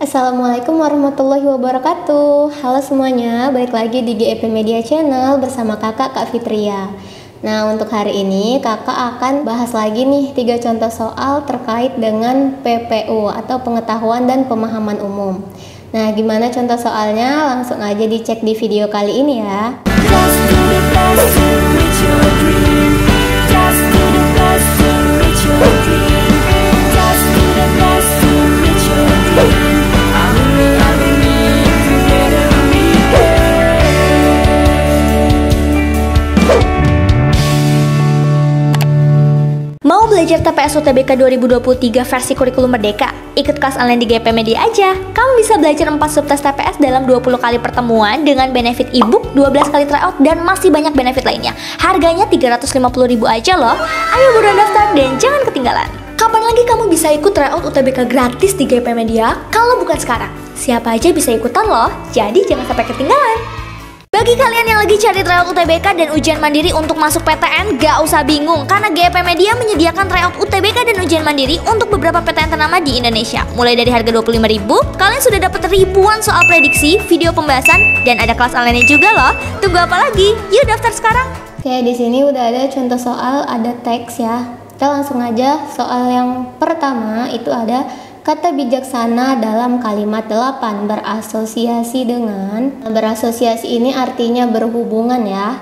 Assalamualaikum warahmatullahi wabarakatuh. Halo semuanya, balik lagi di GEP Media Channel bersama kakak Kak Fitria. Nah, untuk hari ini kakak akan bahas lagi nih 3 contoh soal terkait dengan PPU atau pengetahuan dan pemahaman umum. Nah, gimana contoh soalnya? Langsung aja dicek di video kali ini ya. Mau belajar TPS UTBK 2023 versi kurikulum merdeka? Ikut kelas online di GP Media aja. Kamu bisa belajar 4 subtes TPS dalam 20 kali pertemuan dengan benefit ebook, 12 kali tryout, dan masih banyak benefit lainnya. Harganya 350.000 aja loh. Ayo buruan daftar dan jangan ketinggalan. Kapan lagi kamu bisa ikut tryout UTBK gratis di GP Media kalau bukan sekarang? Siapa aja bisa ikutan loh, jadi jangan sampai ketinggalan. Bagi kalian yang lagi cari tryout UTBK dan ujian mandiri untuk masuk PTN, gak usah bingung karena GP Media menyediakan tryout UTBK dan ujian mandiri untuk beberapa PTN ternama di Indonesia. Mulai dari harga 25.000, kalian sudah dapat ribuan soal prediksi, video pembahasan, dan ada kelas online juga loh. Tunggu apa lagi? Yuk daftar sekarang. Oke, di sini udah ada contoh soal, ada teks ya. Kita langsung aja, soal yang pertama itu ada kata bijaksana dalam kalimat 8 berasosiasi dengan. Berasosiasi ini artinya berhubungan ya.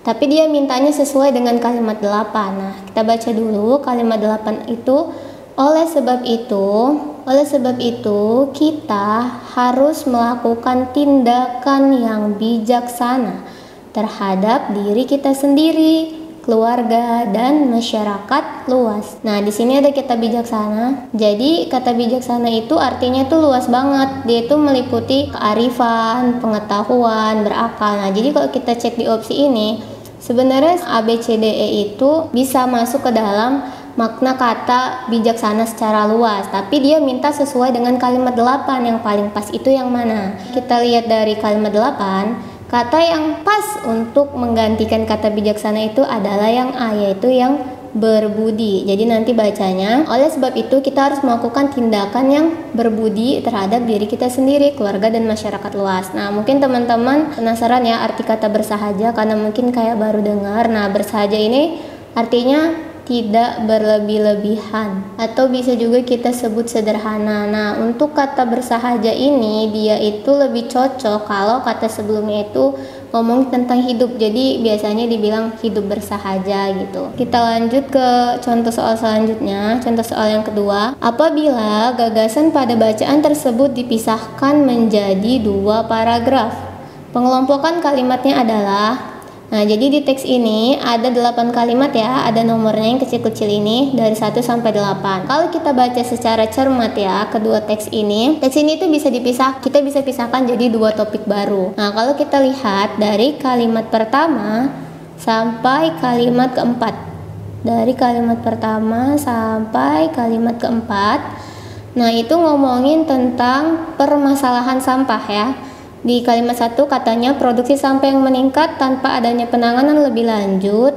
Tapi dia mintanya sesuai dengan kalimat 8. Nah, kita baca dulu kalimat 8 itu. Oleh sebab itu kita harus melakukan tindakan yang bijaksana terhadap diri kita sendiri, keluarga, dan masyarakat luas. Nah, di sini ada kata bijaksana. Jadi, kata bijaksana itu artinya tuh luas banget. Dia itu meliputi kearifan, pengetahuan, berakal. Nah, jadi kalau kita cek di opsi ini, sebenarnya A, B, C, D, E itu bisa masuk ke dalam makna kata bijaksana secara luas. Tapi dia minta sesuai dengan kalimat 8 yang paling pas itu yang mana? Kita lihat dari kalimat 8. Kata yang pas untuk menggantikan kata bijaksana itu adalah yang A, yaitu yang berbudi. Jadi nanti bacanya, oleh sebab itu kita harus melakukan tindakan yang berbudi terhadap diri kita sendiri, keluarga, dan masyarakat luas. Nah, mungkin teman-teman penasaran ya arti kata bersahaja karena mungkin kayak baru dengar. Nah, bersahaja ini artinya tidak berlebih-lebihan atau bisa juga kita sebut sederhana. Nah, untuk kata bersahaja ini dia itu lebih cocok kalau kata sebelumnya itu ngomong tentang hidup. Jadi biasanya dibilang hidup bersahaja gitu. Kita lanjut ke contoh soal selanjutnya. Contoh soal yang kedua. Apabila gagasan pada bacaan tersebut dipisahkan menjadi 2 paragraf. Pengelompokan kalimatnya adalah. Nah, jadi di teks ini ada 8 kalimat ya, ada nomornya yang kecil-kecil ini dari 1 sampai 8. Kalau kita baca secara cermat ya, kedua teks ini itu bisa kita bisa pisahkan jadi 2 topik baru. Nah, kalau kita lihat dari kalimat pertama sampai kalimat keempat. Dari kalimat pertama sampai kalimat keempat. Nah, itu ngomongin tentang permasalahan sampah ya. Di kalimat 1 katanya produksi sampah yang meningkat tanpa adanya penanganan lebih lanjut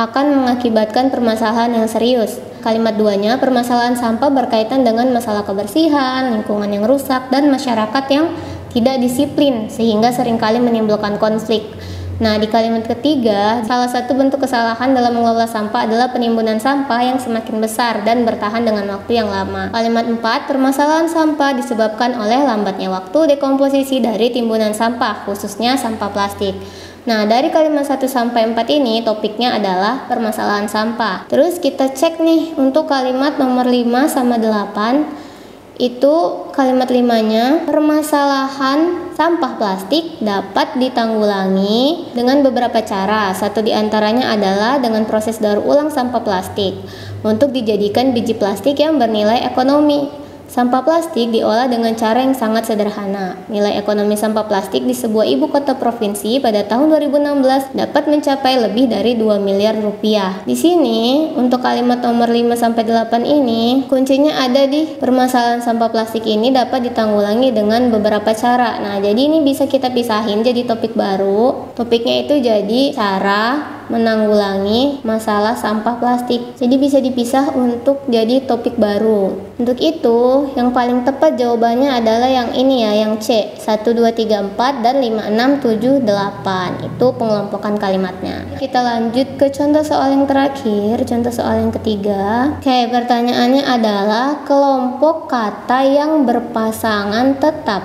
akan mengakibatkan permasalahan yang serius. Kalimat 2-nya permasalahan sampah berkaitan dengan masalah kebersihan, lingkungan yang rusak, dan masyarakat yang tidak disiplin sehingga seringkali menimbulkan konflik. Nah, di kalimat ketiga, salah satu bentuk kesalahan dalam mengelola sampah adalah penimbunan sampah yang semakin besar dan bertahan dengan waktu yang lama. Kalimat 4, permasalahan sampah disebabkan oleh lambatnya waktu dekomposisi dari timbunan sampah, khususnya sampah plastik. Nah, dari kalimat 1 sampai 4 ini topiknya adalah permasalahan sampah. Terus kita cek nih untuk kalimat nomor 5 sama 8. Itu kalimat 5-nya, permasalahan sampah plastik dapat ditanggulangi dengan beberapa cara. Satu diantaranya adalah dengan proses daur ulang sampah plastik untuk dijadikan biji plastik yang bernilai ekonomi. Sampah plastik diolah dengan cara yang sangat sederhana. Nilai ekonomi sampah plastik di sebuah ibu kota provinsi pada tahun 2016 dapat mencapai lebih dari 2 miliar rupiah. Di sini, untuk kalimat nomor 5 sampai 8 ini, kuncinya ada di permasalahan sampah plastik ini dapat ditanggulangi dengan beberapa cara. Nah, jadi ini bisa kita pisahin jadi topik baru. Topiknya itu jadi cara menanggulangi masalah sampah plastik. Jadi bisa dipisah untuk jadi topik baru. Untuk itu, yang paling tepat jawabannya adalah yang ini ya, yang C, 1, 2, 3, 4, dan 5, 6, 7, 8. Itu pengelompokan kalimatnya. Kita lanjut ke contoh soal yang terakhir, contoh soal yang ketiga. Oke, pertanyaannya adalah kelompok kata yang berpasangan tetap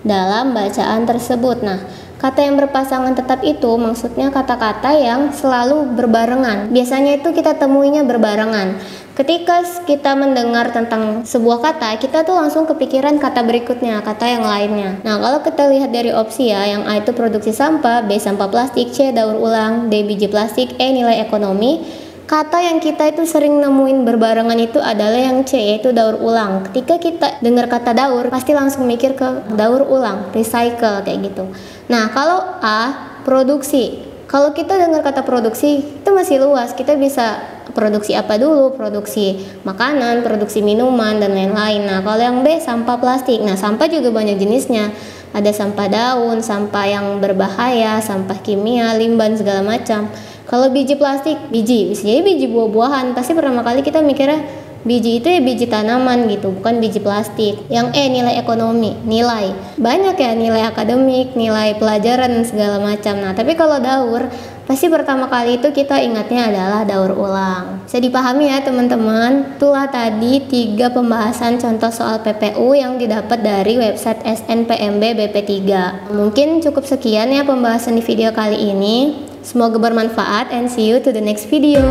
dalam bacaan tersebut. Nah, kata yang berpasangan tetap itu maksudnya kata-kata yang selalu berbarengan. Biasanya itu kita temuinya berbarengan. Ketika kita mendengar tentang sebuah kata, kita tuh langsung kepikiran kata berikutnya, kata yang lainnya. Nah, kalau kita lihat dari opsi ya, yang A itu produksi sampah, B sampah plastik, C daur ulang, D biji plastik, E nilai ekonomi. Kata yang kita itu sering nemuin berbarengan itu adalah yang C, yaitu daur ulang. Ketika kita dengar kata daur, pasti langsung mikir ke daur ulang, recycle kayak gitu. Nah, kalau A, produksi. Kalau kita dengar kata produksi, itu masih luas. Kita bisa produksi apa dulu? Produksi makanan, produksi minuman, dan lain-lain. Nah, kalau yang B, sampah plastik. Nah, sampah juga banyak jenisnya. Ada sampah daun, sampah yang berbahaya, sampah kimia, limbah, segala macam. Kalau biji plastik, biji, bisa jadi biji buah-buahan. Pasti pertama kali kita mikirnya biji itu ya biji tanaman gitu, bukan biji plastik. Yang E, nilai ekonomi, nilai. Banyak ya, nilai akademik, nilai pelajaran, segala macam. Nah, tapi kalau daur, pasti pertama kali itu kita ingatnya adalah daur ulang. Bisa dipahami ya teman-teman. Itulah tadi 3 pembahasan contoh soal PPU yang didapat dari website SNPMB BP3. Mungkin cukup sekian ya pembahasan di video kali ini. Semoga bermanfaat and see you to the next video.